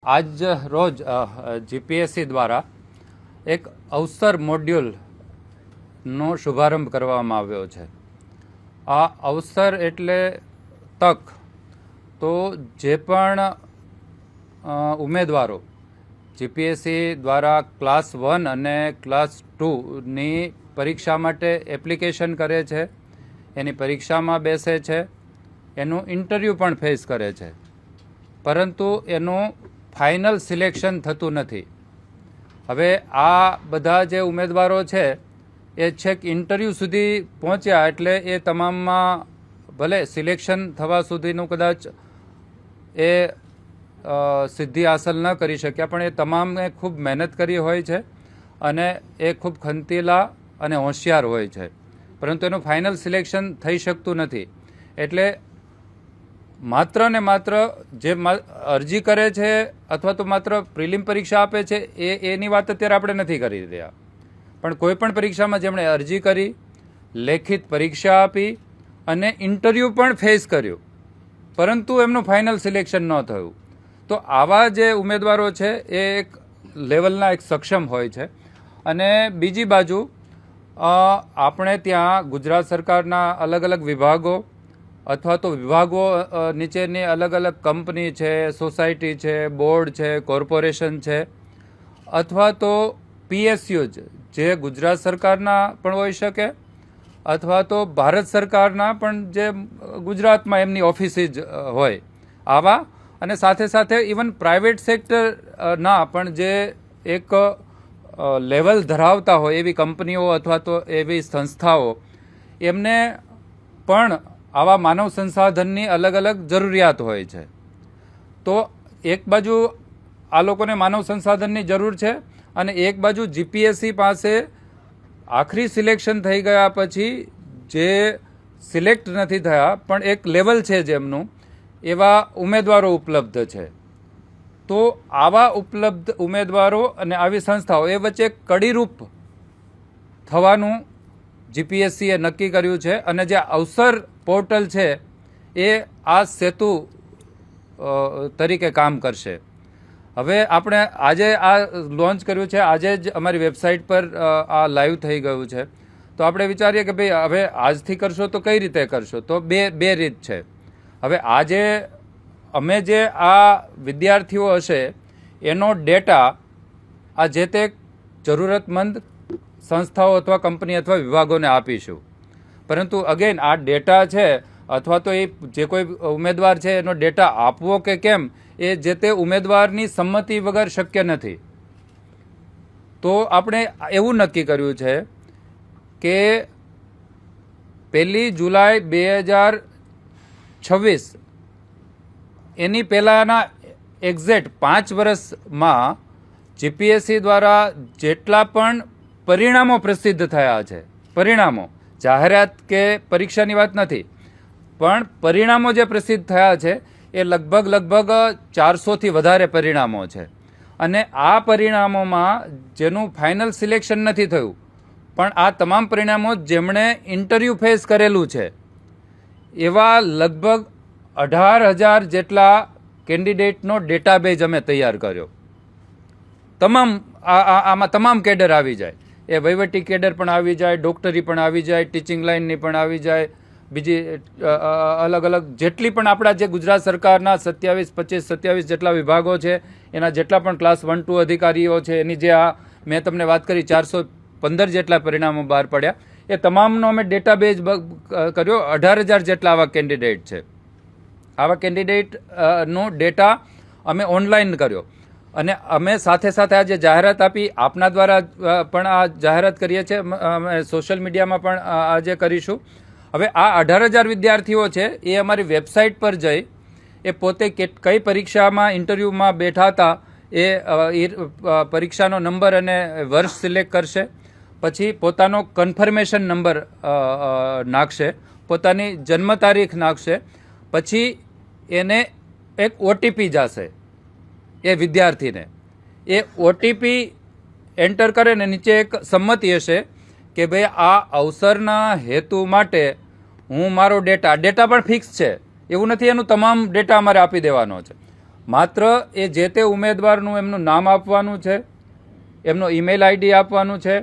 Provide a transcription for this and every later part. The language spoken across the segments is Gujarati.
આજ રોજ જીપીએસસી દ્વારા એક અવસર મોડ્યુલનો શુભારંભ કરવામાં આવ્યો છે. આ અવસર એટલે તક. તો જે પણ ઉમેદવારો જીપીએસસી દ્વારા ક્લાસ 1 અને ક્લાસ 2ની પરીક્ષા માટે એપ્લિકેશન કરે છે, એની પરીક્ષામાં બેસે છે, એનું ઇન્ટરવ્યૂ પણ ફેસ કરે છે, પરંતુ એનું ફાઇનલ સિલેક્શન થતું નથી. હવે આ બધા જે ઉમેદવારો છે એ છેક ઇન્ટરવ્યૂ સુધી પહોંચ્યા એટલે એ તમામમાં ભલે સિલેક્શન થવા સુધીનું કદાચ એ સિદ્ધિ હાંસલ ન કરી શક્યા, પણ એ તમામે ખૂબ મહેનત કરી હોય છે અને એ ખૂબ ખંતીલા અને હોશિયાર હોય છે, પરંતુ એનું ફાઇનલ સિલેક્શન થઈ શકતું નથી. એટલે માત્ર ને માત્ર જે અરજી કરે છે અથવા તો માત્ર પ્રિલિમ પરીક્ષા આપે છે એની વાત અત્યારે આપણે નથી કરી રહ્યા, પણ કોઈ પણ પરીક્ષામાં જેમણે અરજી કરી, લેખિત પરીક્ષા આપી અને ઇન્ટરવ્યૂ પણ ફેસ કર્યું, પરંતુ એમનું ફાઇનલ સિલેક્શન ન થયું, તો આવા જે ઉમેદવારો છે એ એક લેવલના એક સક્ષમ હોય છે. અને બીજી બાજુ આપણે ત્યાં ગુજરાત સરકારના અલગ અલગ વિભાગો અથવા તો વિભાગો નીચેની અલગ અલગ કંપની છે, સોસાયટી છે, બોર્ડ છે, કોર્પોરેશન છે, અથવા તો પીએસયુ જે ગુજરાત સરકારના પણ હોઈ શકે અથવા તો ભારત સરકારના પણ જે ગુજરાતમાં એમની ઓફિસીસ હોય આવા, અને સાથે સાથે ઇવન પ્રાઇવેટ સેક્ટરના પણ જે એક લેવલ ધરાવતા હોય એવી કંપનીઓ અથવા તો એવી સંસ્થાઓ, એમને પણ આવા માનવ સંસાધનની અલગ અલગ જરૂરિયાત હોય છે. તો એક બાજુ આ લોકોને માનવ સંસાધનની જરૂર છે અને એક બાજુ જીપીએસસી પાસે આખરી સિલેક્શન થઈ ગયા પછી જે સિલેક્ટ નથી થયા પણ એક લેવલ છે જેમનું, એવા ઉમેદવારો ઉપલબ્ધ છે. તો આવા ઉપલબ્ધ ઉમેદવારો અને આવી સંસ્થાઓ એ વચ્ચે કડીરૂપ થવાનું જીપીએસસીએ નક્કી કર્યું છે. અને જે અવસર પોર્ટલ છે એ આ સેતુ તરીકે કામ કરશે. હવે આપણે આજે આ લોન્ચ કર્યું છે, આજે જ અમારી વેબસાઇટ પર આ લાઈવ થઈ ગયું છે. તો આપણે વિચારીએ કે ભાઈ હવે આજથી કરશો તો કઈ રીતે કરશો, તો બે રીત છે. હવે આજે અમે જે આ વિદ્યાર્થીઓ હશે એનો ડેટા આ જે તે જરૂરતમંદ સંસ્થાઓ અથવા કંપની અથવા વિભાગોને આપીશું, પરંતુ અગેન આ ડેટા છે અથવા તો એ જે કોઈ ઉમેદવાર છે એનો ડેટા આપવો કે કેમ એ જે તે ઉમેદવારની સંમતિ વગર શક્ય નથી. તો આપણે એવું નક્કી કર્યું છે કે 1 જુલાઈ 2026 એની પહેલાંના એક્ઝેક્ટ 5 વર્ષમાં જીપીએસસી દ્વારા જેટલા પણ પરિણામો પ્રસિદ્ધ થયા છે, પરિણામો, જાહેરાત કે પરીક્ષાની વાત નથી, પણ પરિણામો જે પ્રસિદ્ધ થયા છે એ લગભગ 400થી વધારે પરિણામો છે. અને આ પરિણામોમાં જેનું ફાઇનલ સિલેક્શન નથી થયું, પણ આ તમામ પરિણામો જેમણે ઇન્ટરવ્યૂ ફેસ કરેલું છે એવા લગભગ 18,000 જેટલા કેન્ડિડેટનો ડેટાબેઝ અમે તૈયાર કર્યો. આમાં તમામ કેડર આવી જાય, એ વહીવટી કેડર પણ આવી જાય, ડોક્ટરી પણ આવી જાય, ટીચિંગ લાઇનની પણ આવી જાય, બીજી અલગ અલગ જેટલી પણ આપણા જે ગુજરાત સરકારના 27 જેટલા વિભાગો છે એના જેટલા પણ ક્લાસ 1, 2 અધિકારીઓ છે, એની જે આ મેં તમને વાત કરી 415 જેટલા પરિણામો બહાર પડ્યા, એ તમામનો અમે ડેટાબેઝ કર્યો. 18,000 જેટલા આવા કેન્ડિડેટ છે. આવા કેન્ડિડેટનો ડેટા અમે ઓનલાઈન કર્યો અને અમે સાથે સાથે આ જે જાહેરાત આપી આપના દ્વારા પણ આ જાહેરાત કરીએ છીએ, અમે સોશિયલ મીડિયામાં પણ આજે કરીશું. હવે આ 18,000 વિદ્યાર્થીઓ છે એ અમારી વેબસાઇટ પર જઈ એ પોતે કઈ પરીક્ષામાં ઇન્ટરવ્યૂમાં બેઠા હતા એ પરીક્ષાનો નંબર અને વર્ષ સિલેક્ટ કરશે, પછી પોતાનો કન્ફર્મેશન નંબર નાખશે, પોતાની જન્મ તારીખ નાખશે, પછી એને એક ઓટીપી જશે એ વિદ્યાર્થીને. એ ઓટીપી એન્ટર કરે ને નીચે એક સંમતિ હશે કે ભાઈ આ અવસરના હેતુ માટે હું મારો ડેટા પણ ફિક્સ છે, એવું નથી એનું તમામ ડેટા અમારે આપી દેવાનો છે. માત્ર એ જે તે ઉમેદવારનું એમનું નામ આપવાનું છે, એમનો ઈમેલ આઈડી આપવાનું છે,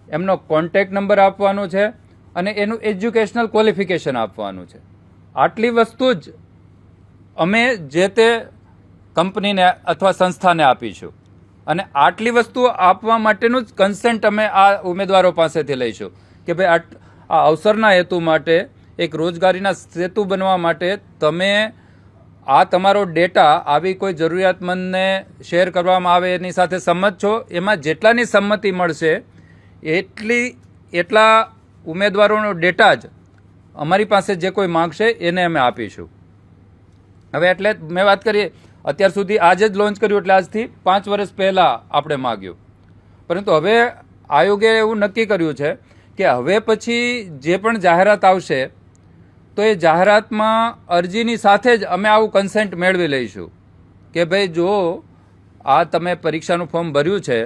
એમનો કોન્ટેક્ટ નંબર આપવાનો છે અને એનું એજ્યુકેશનલ ક્વોલિફિકેશન આપવાનું છે. આટલી વસ્તુ જ અમે જે તે કંપનીને અથવા સંસ્થાને આપીશું અને આટલી વસ્તુ આપવા માટેનું જ કન્સેન્ટ અમે આ ઉમેદવારો પાસેથી લઈશું કે ભાઈ આ અવસરના હેતુ માટે, એક રોજગારીના સેતુ બનવા માટે તમે આ તમારો ડેટા આવી કોઈ જરૂરિયાતમંદને શેર કરવામાં આવે એની સાથે સંમત છો. એમાં જેટલાની સંમતિ મળશે એટલા ઉમેદવારોનો ડેટા જ અમારી પાસે જે કોઈ માંગશે એને અમે આપીશું. હવે એટલે મેં વાત કરી, અત્યાર સુધી આજે જ લોન્ચ કર્યું એટલે આજથી 5 વર્ષ પહેલાં આપણે માગ્યું, પરંતુ હવે આયોગે એવું નક્કી કર્યું છે કે હવે પછી જે પણ જાહેરાત આવશે તો એ જાહેરાતમાં અરજીની સાથે જ અમે આવું કન્સેન્ટ મેળવી લઈશું કે ભાઈ જો આ તમે પરીક્ષાનું ફોર્મ ભર્યું છે,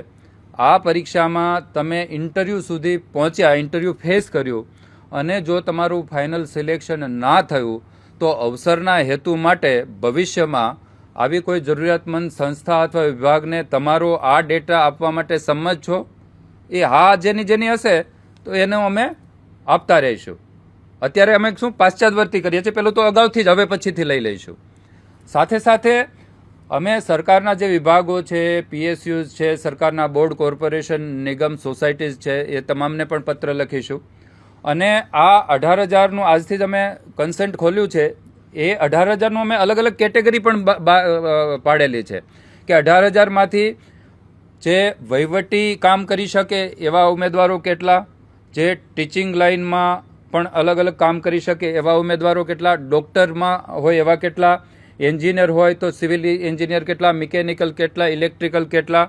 આ પરીક્ષામાં તમે ઇન્ટરવ્યૂ સુધી પહોંચ્યા, ઇન્ટરવ્યૂ ફેસ કર્યું અને જો તમારું ફાઇનલ સિલેક્શન ના થયું તો અવસરના હેતુ માટે ભવિષ્યમાં આવી કોઈ જરૂરિયાતમંદ સંસ્થા અથવા વિભાગને તમારો આ ડેટા આપવા માટે સંમત છો? એ હા જેની હશે તો એને અમે આપતા રહીશું. અત્યારે અમે શું પાશ્ચાત્યવર્તી કરીએ છીએ, પેલું તો અગાઉથી જ હવે પછીથી લઈ લઈશું. સાથે સાથે અમે સરકારના જે વિભાગો છે, પીએસયુઝ છે, સરકારના બોર્ડ, કોર્પોરેશન, નિગમ, સોસાયટીઝ છે, એ તમામને પણ પત્ર લખીશું અને આ 18,000નું આજથી જ અમે કન્સેન્ટ ખોલ્યું છે. એ 18,000નું અમે અલગ અલગ કેટેગરી પણ પાડેલી છે કે 18,000માંથી જે વહીવટી કામ કરી શકે એવા ઉમેદવારો કેટલા, જે ટીચિંગ લાઇનમાં પણ અલગ અલગ કામ કરી શકે એવા ઉમેદવારો કેટલા, ડૉક્ટરમાં હોય એવા કેટલા, એન્જિનિયર હોય તો સિવિલ એન્જિનિયર કેટલા, મિકેનિકલ કેટલા, ઇલેક્ટ્રિકલ કેટલા,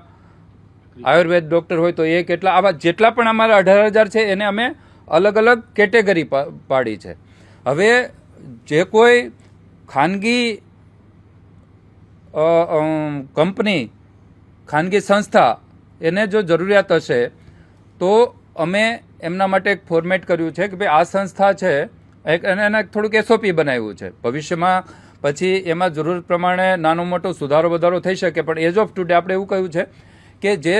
આયુર્વેદ ડૉક્ટર હોય તો એ કેટલા, આવા જેટલા પણ અમારા 18,000 છે એને અમે અલગ અલગ કેટેગરી પાડી છે. હવે જે કોઈ ખાનગી કંપની, ખાનગી સંસ્થા એને જો જરૂરિયાત હશે તો અમે એમના માટે એક ફોર્મેટ કર્યું છે કે ભાઈ આ સંસ્થા છે એને થોડુંક એસઓપી બનાવ્યું છે. ભવિષ્યમાં પછી એમાં જરૂર પ્રમાણે નાનો મોટો સુધારો વધારો થઈ શકે, પણ એઝ ઓફ ટુડે આપણે એવું કહ્યું છે કે જે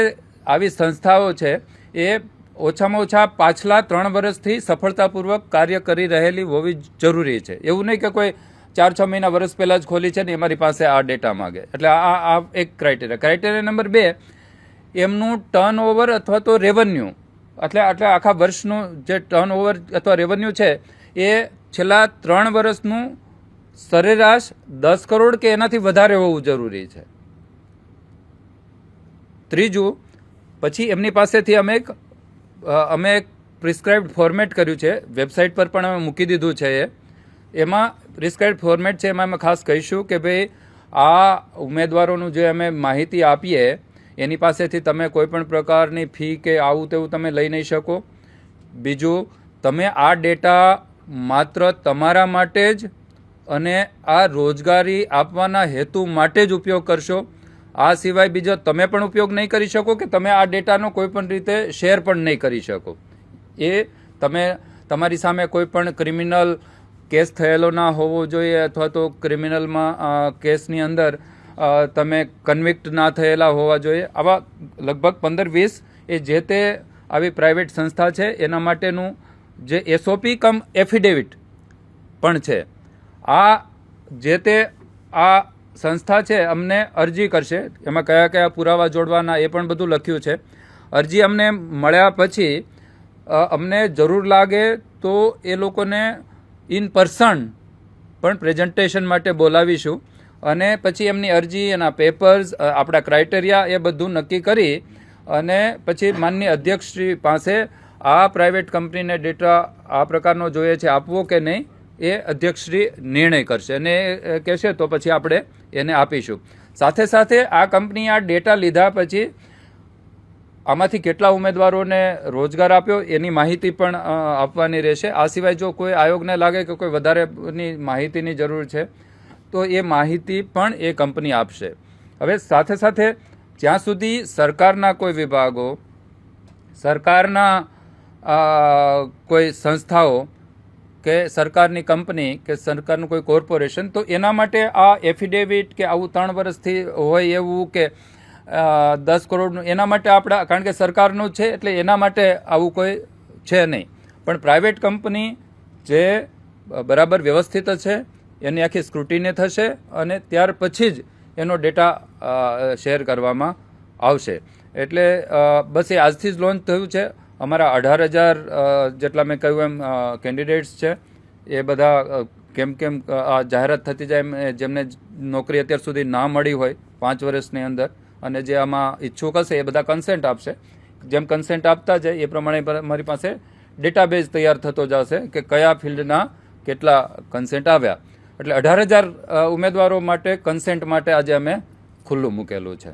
આવી સંસ્થાઓ છે એ ઓછામાં ઓછા પાછલા 3 વર્ષથી સફળતાપૂર્વક કાર્ય કરી રહેલી હોવી જરૂરી છે. એવું નહીં કે કોઈ 4-6 મહિના વર્ષ પહેલાં જ ખોલી છે ને અમારી પાસે આ ડેટા માગે. એટલે આ એક ક્રાઇટેરિયા નંબર 2, એમનું ટર્નઓવર અથવા તો રેવન્યુ, એટલે આખા વર્ષનું જે ટર્નઓવર અથવા રેવન્યુ છે એ છેલ્લા 3 વર્ષનું સરેરાશ 10 કરોડ કે એનાથી વધારે હોવું જરૂરી છે. ત્રીજું, પછી એમની પાસેથી અમે એક પ્રિસ્ક્રાઇબ્ડ ફોર્મેટ કર્યું છે, વેબસાઇટ પર પણ અમે મૂકી દીધું છે. એમાં પ્રિસ્ક્રાઇબ્ડ ફોર્મેટ છે, એમાં અમે ખાસ કહીશું કે ભાઈ આ ઉમેદવારોનું જે અમે માહિતી આપીએ એની પાસેથી તમે કોઈ પણ પ્રકારની ફી કે આવું તેવું તમે લઈ નહીં શકો. બીજું, તમે આ ડેટા માત્ર તમારા માટે જ અને આ રોજગારી આપવાના હેતુ માટે જ ઉપયોગ કરશો. આ સિવાય બીજો તમે પણ ઉપયોગ નહીં કરી શકો કે તમે આ ડેટાનો કોઈ પણ રીતે શેર પણ નહીં કરી શકો. એ તમે તમારી સામે કોઈ પણ ક્રિમિનલ કેસ થયેલો ના હોવો જોઈએ અથવા તો ક્રિમિનલમાં કેસની અંદર તમે કન્વિક્ટ ના થયેલા હોવા જોઈએ. આવા લગભગ 15-20 એ જે તે આવી પ્રાઇવેટ સંસ્થા છે એના માટેનું જે એસઓપી કમ એફિડેવિટ પણ છે. આ જે તે આ સંસ્થા છે અમને અરજી કરશે, એમાં કયા કયા પુરાવા જોડવાના એ પણ બધું લખ્યું છે. અરજી અમને મળ્યા પછી અમને જરૂર લાગે તો એ લોકોને ઇન પર્સન પણ પ્રેઝન્ટેશન માટે બોલાવીશું અને પછી એમની અરજી, એના પેપર્સ, આપણા ક્રાઇટેરિયા એ બધું નક્કી કરી અને પછી માનનીય અધ્યક્ષશ્રી પાસે આ પ્રાઇવેટ કંપનીને ડેટા આ પ્રકારનો જોઈએ છે આપવો કે નહીં એ અધ્યક્ષશ્રી નિર્ણય કરશે અને એ કહેશે તો પછી આપણે એને આપીશું. સાથે સાથે આ કંપની આ ડેટા લીધા પછી આમાંથી કેટલા ઉમેદવારોને રોજગાર આપ્યો એની માહિતી પણ આપવાની રહેશે. આ સિવાય જો કોઈ આયોગને લાગે કે કોઈ વધારેની માહિતીની જરૂર છે તો એ માહિતી પણ એ કંપની આપશે. હવે સાથે સાથે જ્યાં સુધી સરકારના કોઈ વિભાગો, સરકારના કોઈ સંસ્થાઓ કે સરકારની કંપની કે સરકારનું કોઈ કોર્પોરેશન, તો એના માટે આ એફિડેવિટ કે આવું 3 વર્ષથી હોય એવું કે 10 કરોડનું, એના માટે આપણા, કારણ કે સરકારનું છે એટલે એના માટે આવું કોઈ છે નહીં. પણ પ્રાઇવેટ કંપની જે બરાબર વ્યવસ્થિત છે એની આખી સ્ક્રુટિની થશે અને ત્યાર પછી જ એનો ડેટા શેર કરવામાં આવશે. એટલે બસ એ આજથી જ લોન્ચ થયું છે. અમારા 18,000 જેટલા મેં કહ્યું એમ કેન્ડિડેટ્સ છે. એ બધા કેમ આ જાહેરાત થતી જાય એમ જેમને નોકરી અત્યાર સુધી ના મળી હોય 5 વર્ષની અંદર, અને જે આમાં ઈચ્છુક હશે એ બધા કન્સેન્ટ આપશે. જેમ કન્સેન્ટ આપતા જાય એ પ્રમાણે મારી પાસે ડેટાબેઝ તૈયાર થતો જશે કે કયા ફિલ્ડના કેટલા કન્સેન્ટ આવ્યા. એટલે 18,000 ઉમેદવારો માટે કન્સેન્ટ માટે આજે અમે ખુલ્લું મૂકેલું છે.